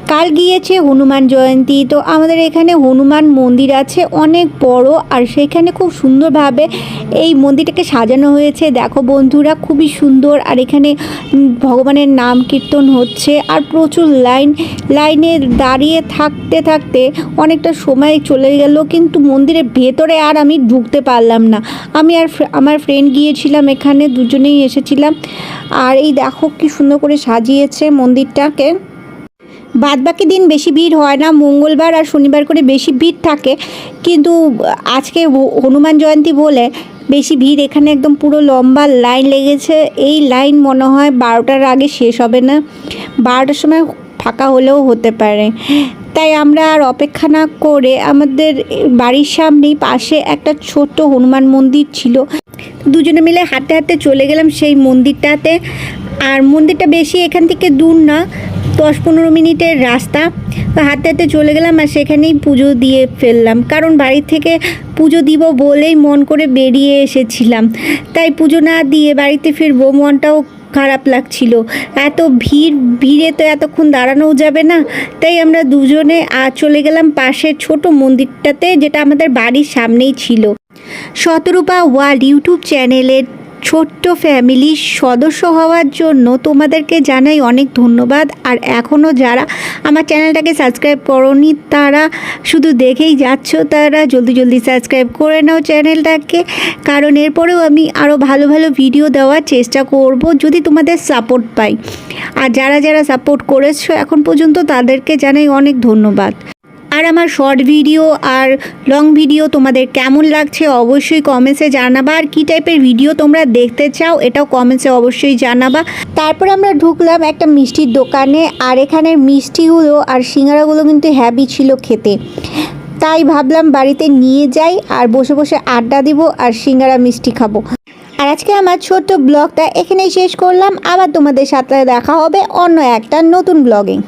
কাল গিয়েছে হনুমান জয়ন্তী, তো আমাদের এখানে হনুমান মন্দির আছে অনেক বড়, আর সেখানে খুব সুন্দরভাবে এই মন্দিরটাকে সাজানো হয়েছে। দেখো বন্ধুরা, খুবই সুন্দর। আর এখানে ভগবানের নাম কীর্তন হচ্ছে, আর প্রচুর লাইনে দাঁড়িয়ে থাকতে থাকতে অনেকটা সময় চলে গেল, কিন্তু মন্দিরের ভেতরে আর আমি ঢুকতে পারলাম না। আমি আর আমার ফ্রেন্ড গিয়েছিলাম, এখানে দুজনেই এসেছিলাম। আর এই দেখো কি সুন্দর করে সাজিয়েছে মন্দিরটাকে। বাদবাকি দিন বেশি ভিড় হয় না, মঙ্গলবার আর শনিবার করে বেশি ভিড় থাকে, কিন্তু আজকে হনুমান জয়ন্তী বলে বেশি ভিড়। এখানে একদম পুরো লম্বা লাইন লেগেছে। এই লাইন মনে হয় 12টার আগে শেষ হবে না, 12টার সময় ফাঁকা হলেও হতে পারে। তাই আমরা আর অপেক্ষা না করে আমাদের বাড়ির সামনেই পাশে একটা ছোট্ট হনুমান মন্দির ছিল, দুজনে মিলে হাঁটতে হাঁটতে চলে গেলাম সেই মন্দিরটাতে। আর মন্দিরটা বেশি এখান থেকে দূর না, 10-15 মিনিটের রাস্তা। তো হাঁটতে হাঁটতে চলে গেলাম, আর সেখানেই পুজো দিয়ে ফেললাম, কারণ বাড়ি থেকে পুজো দিব বলেই মন করে বেরিয়ে এসেছিলাম। তাই পুজো না দিয়ে বাড়িতে ফিরবো, মনটাও খারাপ লাগছিল। এত ভিড়ে তো এতক্ষণ দাঁড়ানোও যাবে না। তাই আমরা দুজনে চলে গেলাম পাশের ছোট মন্দিরটাতে, যেটা আমাদের বাড়ির সামনেই ছিল। শতরূপা ওয়ার্ল্ড ইউটিউব চ্যানেলের ছোট্ট ফ্যামিলির সদস্য হওয়ার জন্য তোমাদেরকে জানাই অনেক ধন্যবাদ। আর এখনও যারা আমার চ্যানেলটাকে সাবস্ক্রাইব করোনি, তারা শুধু দেখেই যাচ্ছ, তারা জলদি সাবস্ক্রাইব করে নাও চ্যানেলটাকে, কারণ এরপরেও আমি আরও ভালো ভালো ভিডিও দেওয়ার চেষ্টা করব যদি তোমাদের সাপোর্ট পাই। আর যারা সাপোর্ট করেছো এখন পর্যন্ত, তাদেরকে জানাই অনেক ধন্যবাদ। আর আমার শর্ট ভিডিও আর লং ভিডিও তোমাদের কেমন লাগছে অবশ্যই কমেন্টসে জানাবা, আর কী টাইপের ভিডিও তোমরা দেখতে চাও এটাও কমেন্টসে অবশ্যই জানাবা। তারপর আমরা ঢুকলাম একটা মিষ্টির দোকানে, আর এখানের মিষ্টিগুলো আর সিঙ্গারাগুলো কিন্তু হ্যাভি ছিল খেতে। তাই ভাবলাম বাড়িতে নিয়ে যাই, আর বসে বসে আড্ডা দিব আর সিঙ্গারা মিষ্টি খাবো। আর আজকে আমার ছোট্ট ব্লগটা এখানেই শেষ করলাম। আবার তোমাদের সাথে দেখা হবে অন্য একটা নতুন ব্লগে।